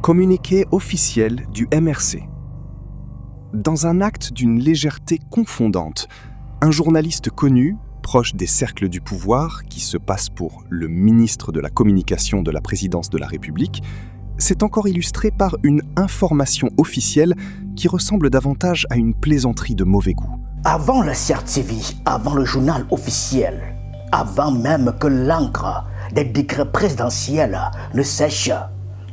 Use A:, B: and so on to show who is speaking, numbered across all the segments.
A: Communiqué officiel du MRC. Dans un acte d'une légèreté confondante, un journaliste connu, proche des cercles du pouvoir, qui se passe pour le ministre de la Communication de la présidence de la République, s'est encore illustré par une information officielle qui ressemble davantage à une plaisanterie de mauvais goût.
B: Avant la CRTV, avant le journal officiel, avant même que l'encre des décrets présidentiels ne sèche,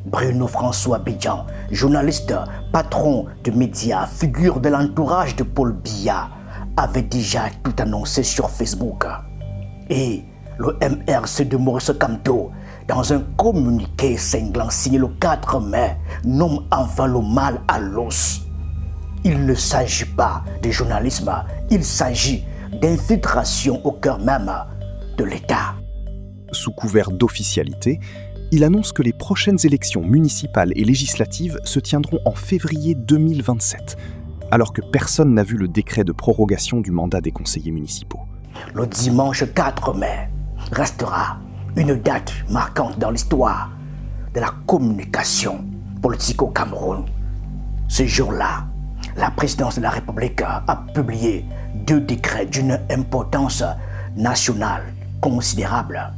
B: Bruno François Bidjan, journaliste, patron de médias, figure de l'entourage de Paul Biya, avait déjà tout annoncé sur Facebook. Et le MRC de Maurice Kamto, dans un communiqué cinglant signé le 4 mai, nomme enfin le mal à l'os. Il ne s'agit pas de journalisme, il s'agit d'infiltration au cœur même de l'État.
A: Sous couvert d'officialité, il annonce que les prochaines élections municipales et législatives se tiendront en février 2027, alors que personne n'a vu le décret de prorogation du mandat des conseillers municipaux.
B: Le dimanche 4 mai restera une date marquante dans l'histoire de la communication politique au Cameroun. Ce jour-là, la présidence de la République a publié 2 décrets d'une importance nationale considérable.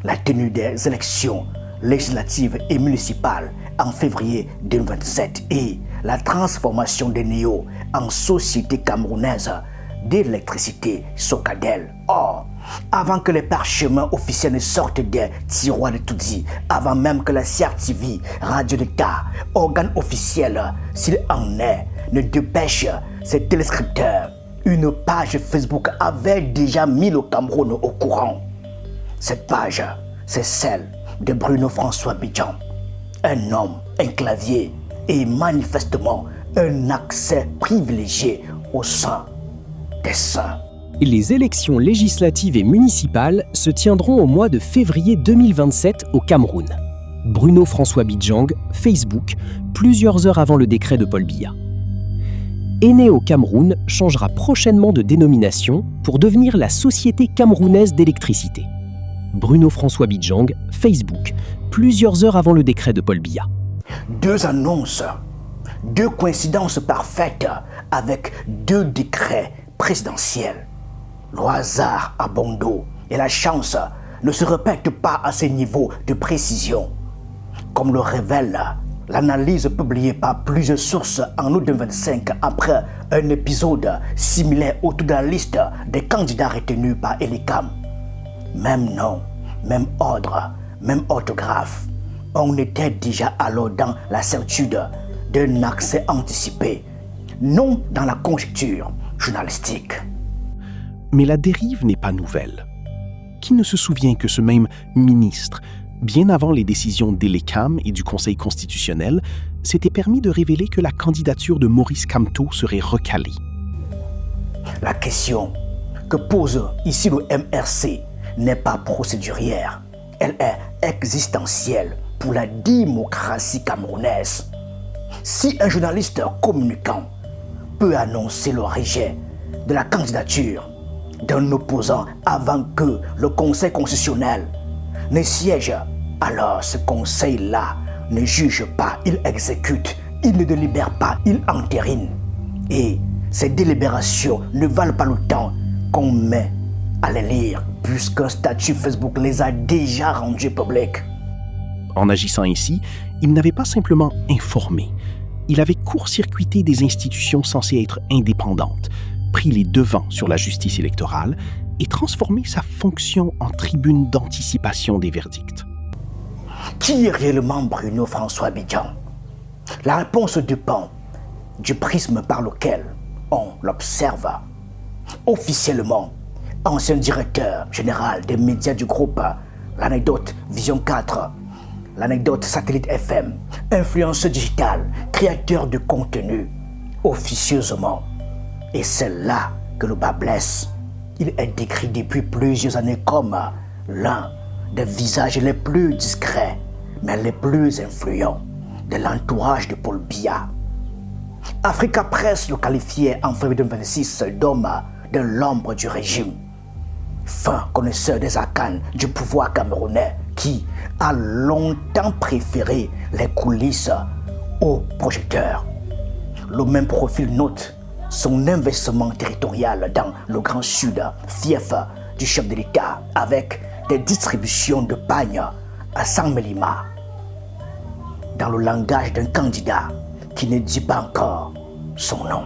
B: La tenue des élections législatives et municipales en février 2027 et la transformation des NEO en société camerounaise d'électricité Socadel. Or, avant que les parchemins officiels ne sortent des tiroirs de Toudzi, avant même que la CRTV, radio d'État, organe officiel, s'il en est, ne dépêche ses téléscripteurs, une page Facebook avait déjà mis le Cameroun au courant. Cette page, c'est celle de Bruno François Bidjan, un homme, un clavier et manifestement un accès privilégié au sein des saints.
C: Les élections législatives et municipales se tiendront au mois de février 2027 au Cameroun. Bruno François Bidjang, Facebook, plusieurs heures avant le décret de Paul Biya. Eneo Cameroun changera prochainement de dénomination pour devenir la Société camerounaise d'électricité. Bruno François Bidjang, Facebook, plusieurs heures avant le décret de Paul Biya.
B: 2 annonces, 2 coïncidences parfaites avec 2 décrets présidentiels. Le hasard a bon dos et la chance ne se répète pas à ces niveaux de précision. Comme le révèle l'analyse publiée par plusieurs sources en août 2025 après un épisode similaire autour de la liste des candidats retenus par Elicam. Même nom, même ordre, même orthographe. On était déjà alors dans la certitude d'un accès anticipé, non dans la conjecture journalistique.
A: Mais la dérive n'est pas nouvelle. Qui ne se souvient que ce même ministre, bien avant les décisions d'Elecam et du Conseil constitutionnel, s'était permis de révéler que la candidature de Maurice Kamto serait recalée?
B: La question que pose ici le MRC n'est pas procédurière, elle est existentielle pour la démocratie camerounaise. Si un journaliste communicant peut annoncer le rejet de la candidature d'un opposant avant que le Conseil constitutionnel ne siège, alors ce conseil-là ne juge pas, il exécute, il ne délibère pas, il entérine. Et ces délibérations ne valent pas le temps qu'on met à les lire, puisqu'un statut Facebook les a déjà rendus publics.
A: En agissant ainsi, il n'avait pas simplement informé, il avait court-circuité des institutions censées être indépendantes, pris les devants sur la justice électorale et transformé sa fonction en tribune d'anticipation des verdicts.
B: Qui est réellement Bruno François Bidjan? La réponse dépend du prisme par lequel on l'observe. Officiellement, ancien directeur général des médias du groupe L'Anecdote Vision 4, L'Anecdote Satellite FM, influenceur digital, créateur de contenu, officieusement. Et c'est là que le bas blesse. Il est décrit depuis plusieurs années comme l'un des visages les plus discrets, mais les plus influents de l'entourage de Paul Biya. Africa Press le qualifiait en février 2026 d'homme de l'ombre du régime. Fin connaisseur des arcanes du pouvoir camerounais qui a longtemps préféré les coulisses au projecteur. Le même profil note son investissement territorial dans le Grand Sud, fief du chef de l'État, avec des distributions de pagnes à 100 millimars. Dans le langage d'un candidat qui ne dit pas encore son nom.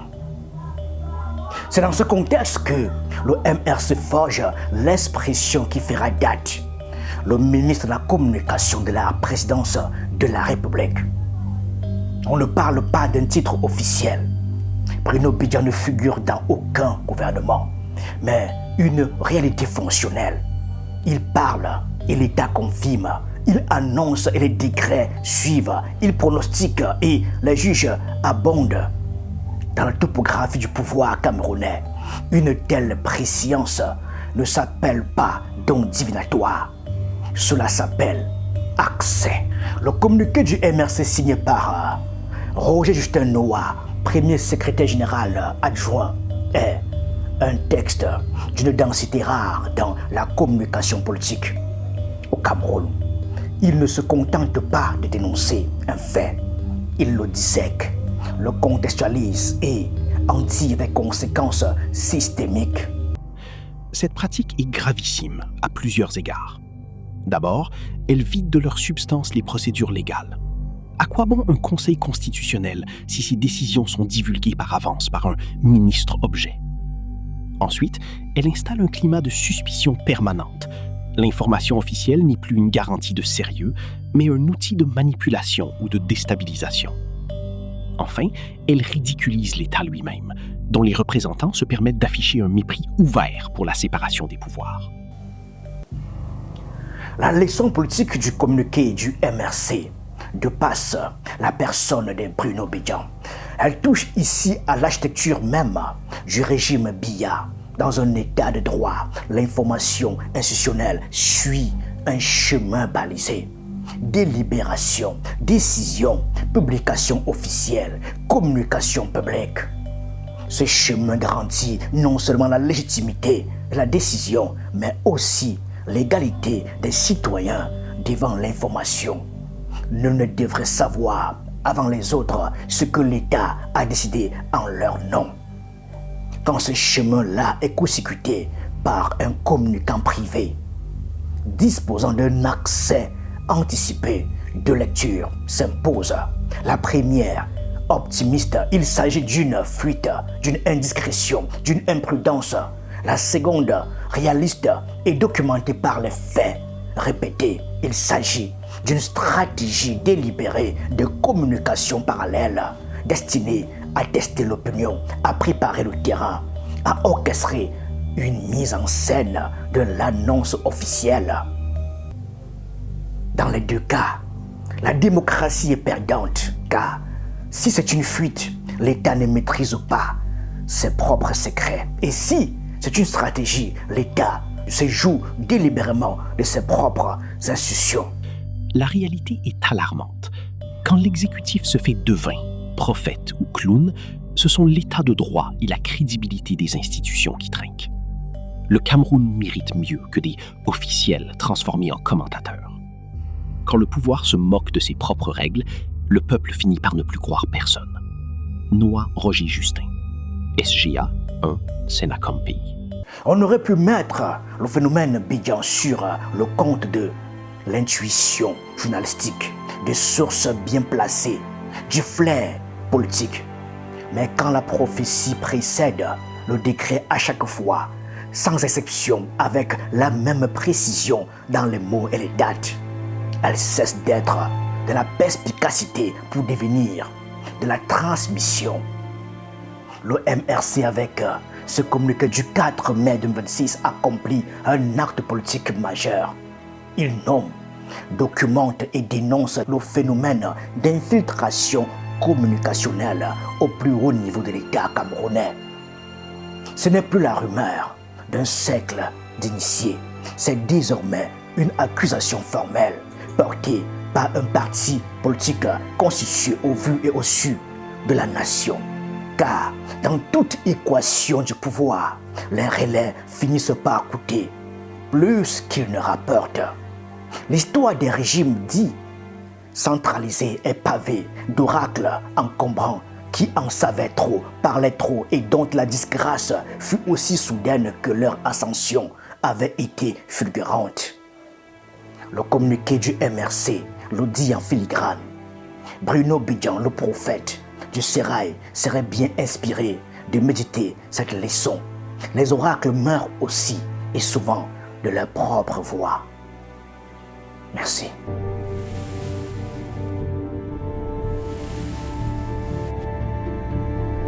B: C'est dans ce contexte que le MRC forge l'expression qui fera date. Le ministre de la Communication de la présidence de la République. On ne parle pas d'un titre officiel. Bruno Bidjan ne figure dans aucun gouvernement, mais une réalité fonctionnelle. Il parle et l'État confirme. Il annonce et les décrets suivent. Il pronostique et les juges abondent. Dans la topographie du pouvoir camerounais, une telle préscience ne s'appelle pas don divinatoire. Cela s'appelle accès. Le communiqué du MRC signé par Roger Justin Noah, premier secrétaire général adjoint, est un texte d'une densité rare dans la communication politique au Cameroun. Il ne se contente pas de dénoncer un fait, il le dissèque, le contextualise et en tire des conséquences systémiques.
C: Cette pratique est gravissime à plusieurs égards. D'abord, elle vide de leur substance les procédures légales. À quoi bon un conseil constitutionnel si ces décisions sont divulguées par avance par un ministre objet? Ensuite, elle installe un climat de suspicion permanente. L'information officielle n'est plus une garantie de sérieux, mais un outil de manipulation ou de déstabilisation. Enfin, elle ridiculise l'État lui-même, dont les représentants se permettent d'afficher un mépris ouvert pour la séparation des pouvoirs.
B: La leçon politique du communiqué du MRC dépasse la personne de Bruno Bidjan. Elle touche ici à l'architecture même du régime Biya. Dans un état de droit, l'information institutionnelle suit un chemin balisé. Délibération, décision, publication officielle, communication publique. Ce chemin garantit non seulement la légitimité de la décision, mais aussi l'égalité des citoyens devant l'information. Nul ne devrait savoir avant les autres ce que l'État a décidé en leur nom. Quand ce chemin-là est consécuté par un communicant privé, disposant d'un accès anticipé de lecture, s'impose. La première, optimiste, il s'agit d'une fuite, d'une indiscrétion, d'une imprudence. La seconde, réaliste et documentée par les faits répétés, il s'agit d'une stratégie délibérée de communication parallèle destinée à tester l'opinion, à préparer le terrain, à orchestrer une mise en scène de l'annonce officielle. Dans les deux cas, la démocratie est perdante, car si c'est une fuite, l'État ne maîtrise pas ses propres secrets. Et si c'est une stratégie, l'État se joue délibérément de ses propres institutions.
C: La réalité est alarmante. Quand l'exécutif se fait devin, prophète ou clown, ce sont l'état de droit et la crédibilité des institutions qui trinquent. Le Cameroun mérite mieux que des officiels transformés en commentateurs. Quand le pouvoir se moque de ses propres règles, le peuple finit par ne plus croire personne. Noah Roger Justin, SGA 1, Sénacom Pays.
B: On aurait pu mettre le phénomène Bidjan sur le compte de l'intuition journalistique, des sources bien placées, du flair politique. Mais quand la prophétie précède le décret à chaque fois, sans exception, avec la même précision dans les mots et les dates, elle cesse d'être de la perspicacité pour devenir de la transmission. Le MRC, avec ce communiqué du 4 mai 2026, accomplit un acte politique majeur. Il nomme, documente et dénonce le phénomène d'infiltration communicationnelle au plus haut niveau de l'État camerounais. Ce n'est plus la rumeur d'un siècle d'initiés, c'est désormais une accusation formelle portée par un parti politique constitué au vu et au su de la nation. Car dans toute équation du pouvoir, les relais finissent par coûter plus qu'ils ne rapportent. L'histoire des régimes dit centralisé et pavé d'oracles encombrants qui en savaient trop, parlaient trop et dont la disgrâce fut aussi soudaine que leur ascension avait été fulgurante. Le communiqué du MRC le dit en filigrane. Bruno Bidjan, le prophète du sérail, serait bien inspiré de méditer cette leçon. Les oracles meurent aussi et souvent de leur propre voix. Merci.